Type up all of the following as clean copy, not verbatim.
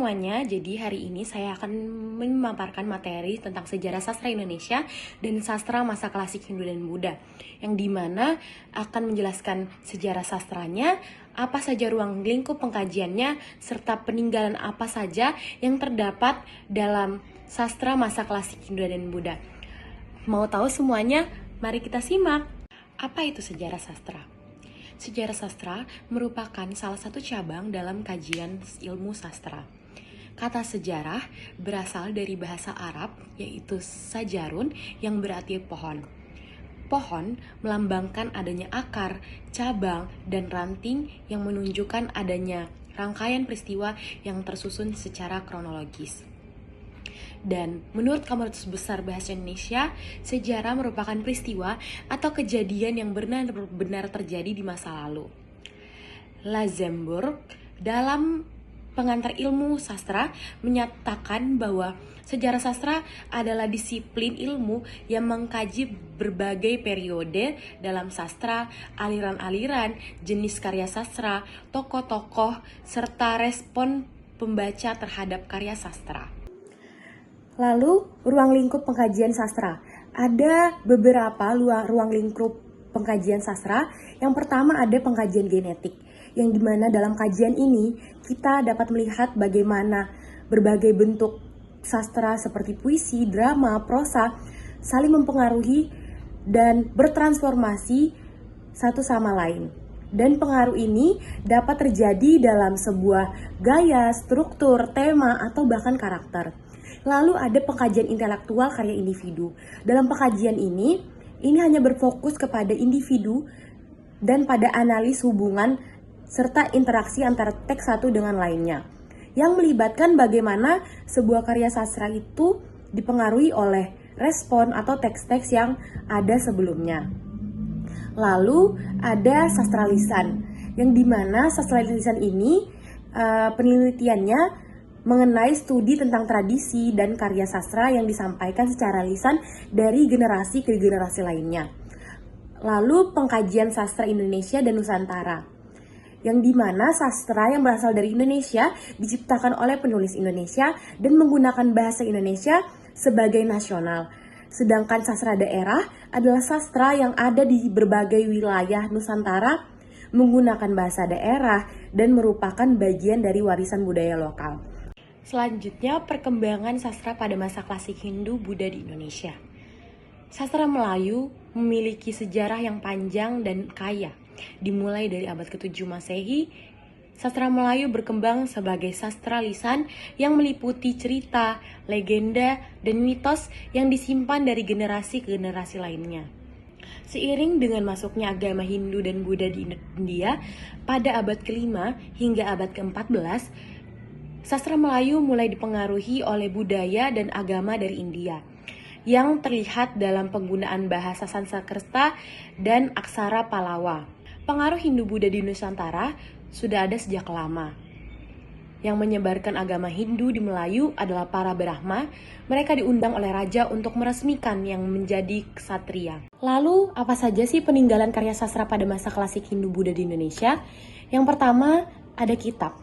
semuanya, jadi hari ini saya akan memaparkan materi tentang sejarah sastra Indonesia dan sastra masa klasik Hindu dan Buddha, yang dimana akan menjelaskan sejarah sastranya, apa saja ruang lingkup pengkajiannya, serta peninggalan apa saja yang terdapat dalam sastra masa klasik Hindu dan Buddha. Mau tahu semuanya? Mari kita simak. Apa itu sejarah sastra? Sejarah sastra merupakan salah satu cabang dalam kajian ilmu sastra. Kata sejarah berasal dari bahasa Arab, yaitu sajarun, yang berarti pohon. Pohon melambangkan adanya akar, cabang, dan ranting yang menunjukkan adanya rangkaian peristiwa yang tersusun secara kronologis. Dan menurut Kamus Besar Bahasa Indonesia, sejarah merupakan peristiwa atau kejadian yang benar-benar terjadi di masa lalu. Lazenburg dalam Pengantar Ilmu Sastra menyatakan bahwa sejarah sastra adalah disiplin ilmu yang mengkaji berbagai periode dalam sastra, aliran-aliran, jenis karya sastra, tokoh-tokoh, serta respon pembaca terhadap karya sastra. Lalu, ruang lingkup pengkajian sastra. Ada beberapa ruang lingkup pengkajian sastra. Yang pertama ada pengkajian genetik, yang dimana dalam kajian ini kita dapat melihat bagaimana berbagai bentuk sastra seperti puisi, drama, prosa saling mempengaruhi dan bertransformasi satu sama lain. Dan pengaruh ini dapat terjadi dalam sebuah gaya, struktur, tema, atau bahkan karakter. Lalu ada pengkajian intelektual karya individu. Dalam pengkajian ini hanya berfokus kepada individu dan pada analis hubungan serta interaksi antara teks satu dengan lainnya, yang melibatkan bagaimana sebuah karya sastra itu dipengaruhi oleh respon atau teks-teks yang ada sebelumnya. Lalu ada sastra lisan, yang dimana sastra lisan ini penelitiannya mengenai studi tentang tradisi dan karya sastra yang disampaikan secara lisan dari generasi ke generasi lainnya. Lalu pengkajian sastra Indonesia dan Nusantara, yang dimana sastra yang berasal dari Indonesia diciptakan oleh penulis Indonesia dan menggunakan bahasa Indonesia sebagai nasional. Sedangkan sastra daerah adalah sastra yang ada di berbagai wilayah Nusantara menggunakan bahasa daerah dan merupakan bagian dari warisan budaya lokal. Selanjutnya, perkembangan sastra pada masa klasik Hindu-Buddha di Indonesia. Sastra Melayu memiliki sejarah yang panjang dan kaya. Dimulai dari abad ke-7 Masehi, sastra Melayu berkembang sebagai sastra lisan yang meliputi cerita, legenda, dan mitos yang disimpan dari generasi ke generasi lainnya. Seiring dengan masuknya agama Hindu dan Buddha di India pada abad ke-5 hingga abad ke-14, sastra Melayu mulai dipengaruhi oleh budaya dan agama dari India, yang terlihat dalam penggunaan bahasa Sanskerta dan aksara Pallawa. Pengaruh Hindu-Buddha di Nusantara sudah ada sejak lama. Yang menyebarkan agama Hindu di Melayu adalah para Brahma. Mereka diundang oleh raja untuk meresmikan yang menjadi ksatria. Lalu, apa saja sih peninggalan karya sastra pada masa klasik Hindu-Buddha di Indonesia? Yang pertama, ada kitab.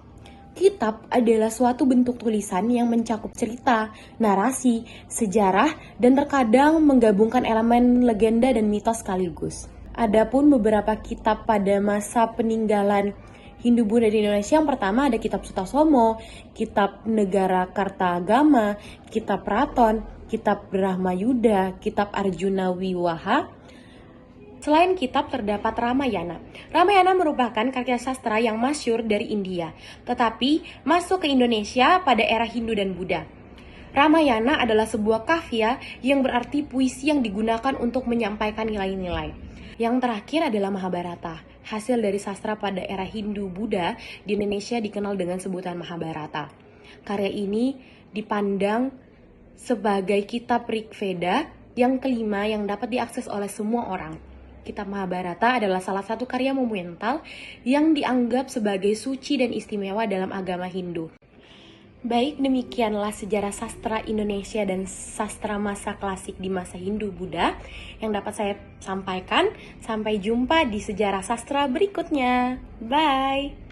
Kitab adalah suatu bentuk tulisan yang mencakup cerita, narasi, sejarah, dan terkadang menggabungkan elemen legenda dan mitos sekaligus. Adapun beberapa kitab pada masa peninggalan Hindu-Buddha di Indonesia, yang pertama ada kitab Sutasoma, kitab Negara Kartagama, kitab Raton, kitab Brahmayuda, kitab Arjuna Wiwaha. Selain kitab terdapat Ramayana. Ramayana merupakan karya sastra yang masyhur dari India, tetapi masuk ke Indonesia pada era Hindu dan Buddha. Ramayana adalah sebuah kafia yang berarti puisi yang digunakan untuk menyampaikan nilai-nilai. Yang terakhir adalah Mahabharata, hasil dari sastra pada era Hindu-Buddha di Indonesia dikenal dengan sebutan Mahabharata. Karya ini dipandang sebagai kitab Rigveda yang kelima yang dapat diakses oleh semua orang. Kitab Mahabharata adalah salah satu karya monumental yang dianggap sebagai suci dan istimewa dalam agama Hindu. Baik, demikianlah sejarah sastra Indonesia dan sastra masa klasik di masa Hindu-Buddha yang dapat saya sampaikan. Sampai jumpa di sejarah sastra berikutnya. Bye!